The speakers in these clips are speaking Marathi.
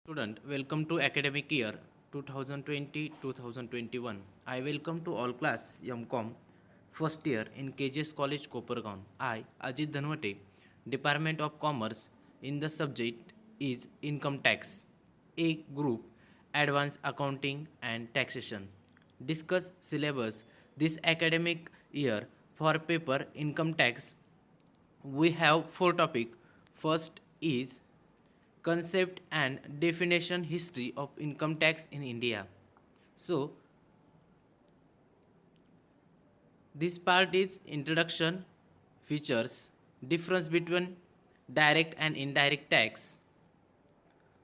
Student, welcome to academic year 2020-2021. I welcome to all class MCOM first year in KGS College Kopargaon. I, Ajit Dhanwate, Department of Commerce, in the subject is Income Tax, A group, Advanced Accounting and Taxation. Discuss syllabus this academic year for paper Income Tax. We have four topics. First is concept and definition history of income tax in India. So this part is introduction, features, difference between direct and indirect tax,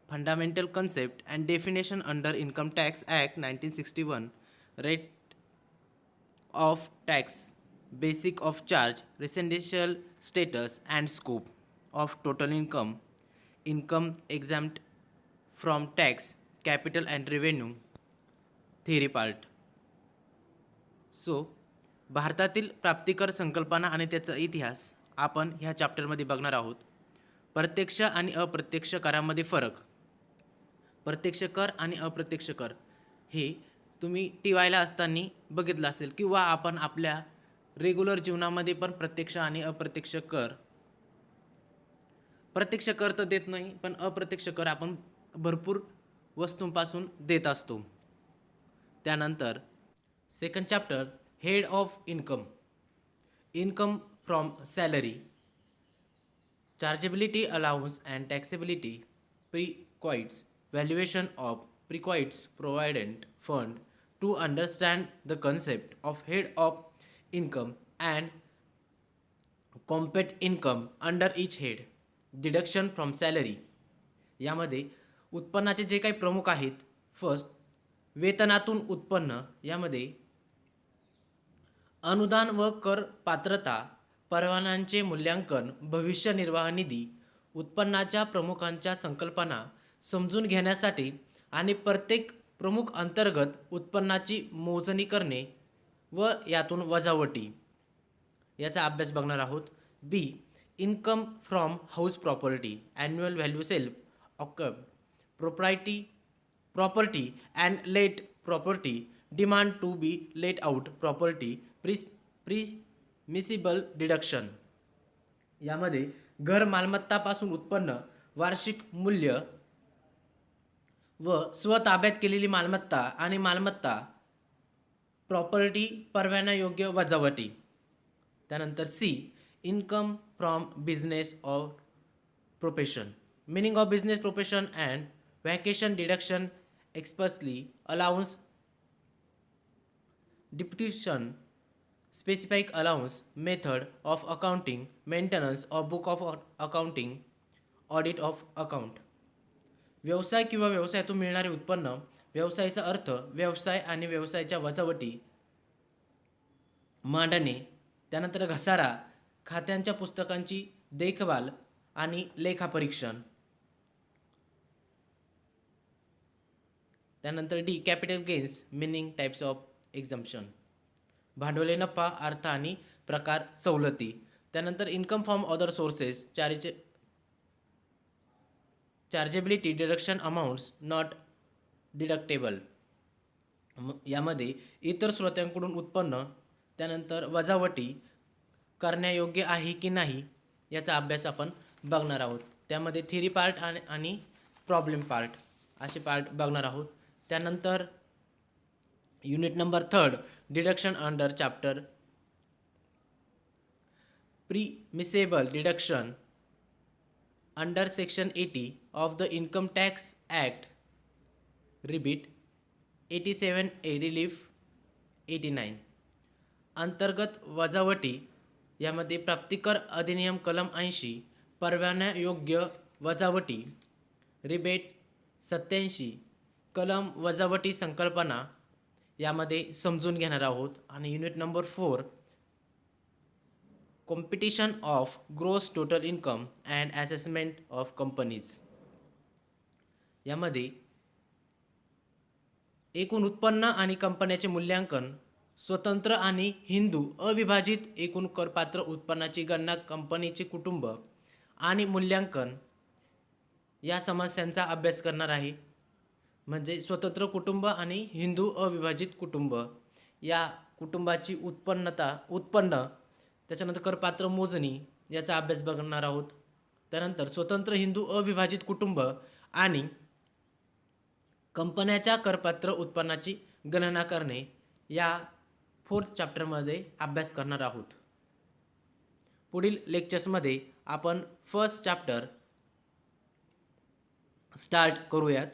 fundamental concept and definition under Income Tax Act 1961, rate of tax, basic of charge, residential status and scope of total income, income exempt from tax, capital and revenue, theory part. So भारतातील प्राप्तिकर संकल्पना आणि त्याचा इतिहास आपण ह्या चॅप्टरमध्ये बघणार आहोत. प्रत्यक्ष आणि अप्रत्यक्ष करामध्ये फरक. प्रत्यक्ष कर आणि अप्रत्यक्ष कर हे तुम्ही टी वायला असताना बघितलं असेल किंवा आपण आपल्या रेग्युलर जीवनामध्ये पण प्रत्यक्ष आणि अप्रत्यक्ष कर, प्रत्यक्ष कर तर देत नाही पण अप्रत्यक्ष कर आपण भरपूर वस्तूंपासून देत असतो. त्यानंतर second chapter head of income, income from salary, chargeability allowance and taxability, perquisites, valuation of perquisites provident fund to understand the concept of head of income and compute income under each head, deduction from salary. यामध्ये उत्पन्नाचे जे काही प्रमुख आहेत, फर्स्ट वेतनातून उत्पन्न, यामध्ये अनुदान व कर पात्रता, परवान्यांचे मूल्यांकन, भविष्य निर्वाह निधी, उत्पन्नाच्या प्रमुखांच्या संकल्पना समजून घेण्यासाठी आणि प्रत्येक प्रमुख अंतर्गत उत्पन्नाची मोजणी करणे व यातून वजावटी याचा अभ्यास बघणार आहोत. B income from house property, annual value self occupied property and let property, deemed to be let out property, permissible deduction. यामध्ये घर मालमत्तापासून उत्पन्न, वार्षिक मूल्य व स्वताब्यात केलेली मालमत्ता आणि मालमत्ता प्रॉपर्टी परवान्यायोग्य वजावटी. त्यानंतर C income from business of profession, meaning of business profession and vacation deduction expressly allowance depreciation, specific allowance, method of accounting, maintenance of book of accounting, audit of account. व्यवसाय किंवा व्यवसायातून मिळणारे उत्पन्न, व्यवसायाचा अर्थ, व्यवसाय आणि व्यवसायाच्या वजावटी मांडणे. त्यानंतर घसारा, खात्यांच्या पुस्तकांची देखभाल आणि लेखापरीक्षण. त्यानंतर D capital gains, meaning, types of exemption, भांडवली नफा, अर्थ आणि प्रकार सवलती. त्यानंतर income from other sources, chargeability, deduction amounts not deductible. यामध्ये इतर स्रोतांकडून उत्पन्न, त्यानंतर वजावटी करण्यायोग्य आहे की नाही याचा अभ्यास आपण बघणार आहोत. त्यामध्ये थिअरी पार्ट आणि प्रॉब्लेम पार्ट असे पार्ट बघणार आहोत. त्यानंतर unit number 3 deduction under chapter permissible deduction under section 80 of the income tax act, rebate 87 A relief 89. अंतर्गत वजावटी, यामध्ये प्राप्तिकर अधिनियम कलम 80 परवान्यायोग्य वजावटी, रिबेट 87 कलम वजावटी संकल्पना यामध्ये समजून घेणार आहोत. आणि unit number 4 competition of gross total income and assessment of companies. यामध्ये एकूण उत्पन्न आणि कंपन्याचे मूल्यांकन, स्वतंत्र आणि हिंदू अविभाजित एकूण करपात्र उत्पन्नाची गणना, कंपनीचे कुटुंब आणि मूल्यांकन, या समस्यांचा अभ्यास करणार आहे. म्हणजे स्वतंत्र कुटुंब आणि हिंदू अविभाजित कुटुंब या कुटुंबाची उत्पन्न त्याच्यानंतर करपात्र मोजणी याचा अभ्यास बघणार आहोत. त्यानंतर स्वतंत्र हिंदू अविभाजित कुटुंब आणि कंपन्याच्या करपात्र उत्पन्नाची गणना करणे या 4th चॅप्टरमध्ये अभ्यास करणार आहोत. पुढील लेक्चर्समध्ये आपण फर्स्ट चॅप्टर स्टार्ट करूयात.